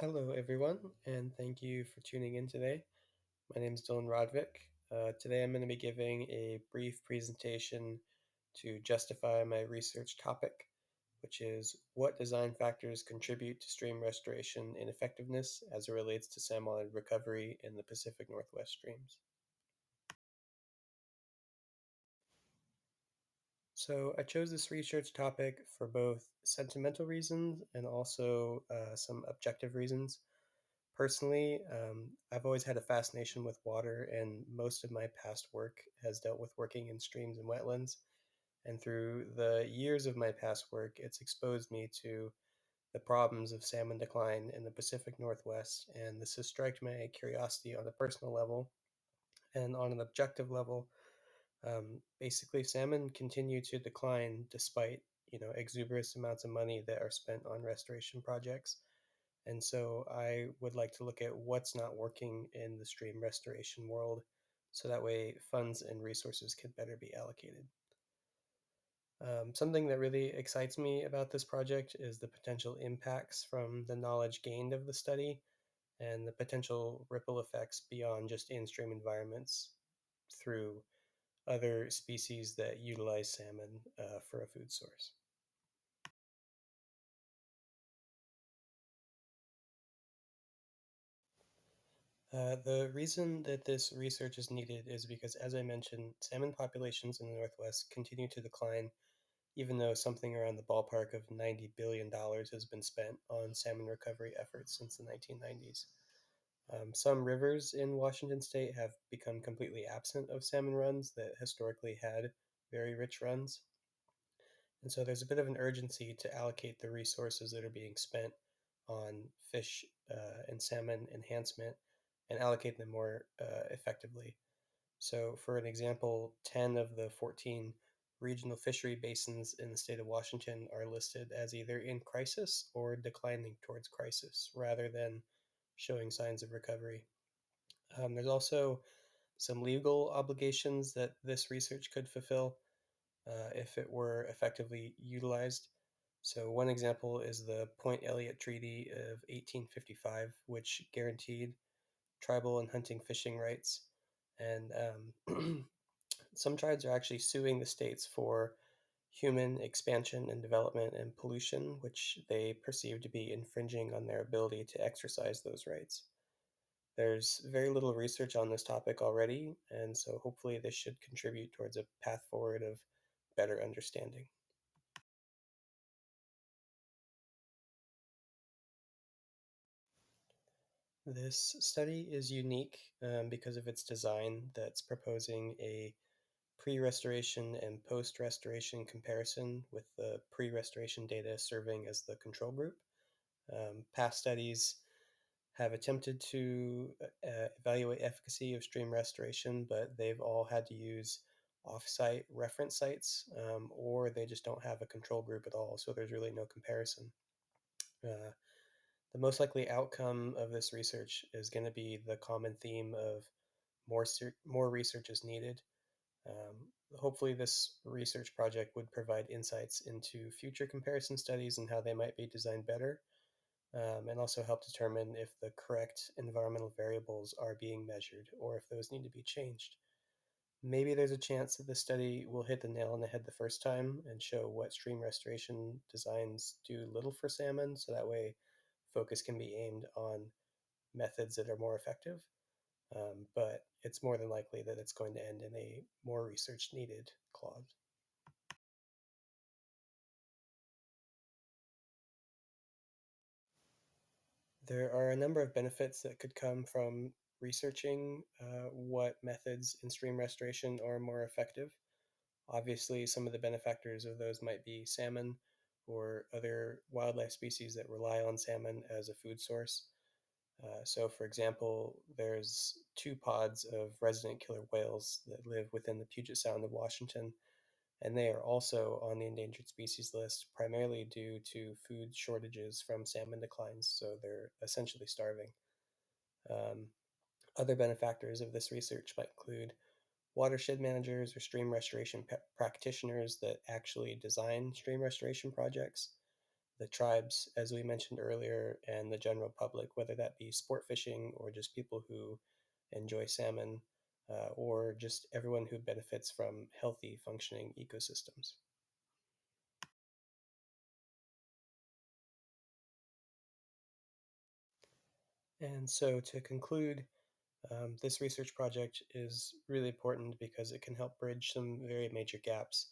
Hello, everyone, and thank you for tuning in today. My name is Dylan Rodvik. Today I'm going to be giving a brief presentation to justify my research topic, which is what design factors contribute to stream restoration and effectiveness as it relates to salmon recovery in the Pacific Northwest streams. So I chose this research topic for both sentimental reasons and also some objective reasons. Personally, I've always had a fascination with water, and most of my past work has dealt with working in streams and wetlands. And through the years of my past work, it's exposed me to the problems of salmon decline in the Pacific Northwest, and this has striked my curiosity on a personal level and on an objective level. Basically, salmon continue to decline despite exuberant amounts of money that are spent on restoration projects. And so I would like to look at what's not working in the stream restoration world so that way funds and resources can better be allocated. Something that really excites me about this project is the potential impacts from the knowledge gained of the study and the potential ripple effects beyond just in-stream environments through other species that utilize salmon for a food source. The reason that this research is needed is because, as I mentioned, salmon populations in the Northwest continue to decline, even though something around the ballpark of $90 billion has been spent on salmon recovery efforts since the 1990s. Some rivers in Washington state have become completely absent of salmon runs that historically had very rich runs. And so there's a bit of an urgency to allocate the resources that are being spent on fish and salmon enhancement and allocate them more effectively. So, for an example, 10 of the 14 regional fishery basins in the state of Washington are listed as either in crisis or declining towards crisis rather than showing signs of recovery. There's also some legal obligations that this research could fulfill if it were effectively utilized. So, one example is the Point Elliott Treaty of 1855, which guaranteed tribal and hunting fishing rights. And some tribes are actually suing the states for human expansion and development and pollution, which they perceive to be infringing on their ability to exercise those rights. There's very little research on this topic already, and so hopefully this should contribute towards a path forward of better understanding. This study is unique because of its design that's proposing a pre-restoration and post-restoration comparison with the pre-restoration data serving as the control group. Past studies have attempted to evaluate efficacy of stream restoration, but they've all had to use off-site reference sites, or they just don't have a control group at all, so there's really no comparison. Uh, the most likely outcome of this research is going to be the common theme of more research is needed. Hopefully, this research project would provide insights into future comparison studies and how they might be designed better, and also help determine if the correct environmental variables are being measured or if those need to be changed. Maybe there's a chance that the study will hit the nail on the head the first time and show what stream restoration designs do little for salmon, so that way focus can be aimed on methods that are more effective. But it's more than likely that it's going to end in a more research needed clause. There are a number of benefits that could come from researching what methods in stream restoration are more effective. Obviously, some of the benefactors of those might be salmon or other wildlife species that rely on salmon as a food source. So, for example, there's two pods of resident killer whales that live within the Puget Sound of Washington, and they are also on the endangered species list primarily due to food shortages from salmon declines, so they're essentially starving. Um, Other benefactors of this research might include watershed managers or stream restoration practitioners that actually design stream restoration projects. the tribes, as we mentioned earlier, and the general public, whether that be sport fishing or just people who enjoy salmon, or just everyone who benefits from healthy, functioning ecosystems. And so, to conclude, this research project is really important because it can help bridge some very major gaps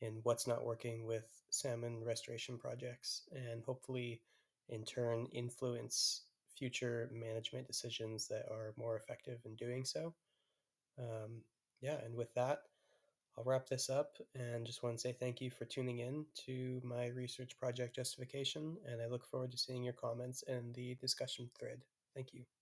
in what's not working with salmon restoration projects, and hopefully, in turn, influence future management decisions that are more effective in doing so. Um, yeah, and with that, I'll wrap this up and just want to say thank you for tuning in to my research project justification, and I look forward to seeing your comments in the discussion thread. Thank you.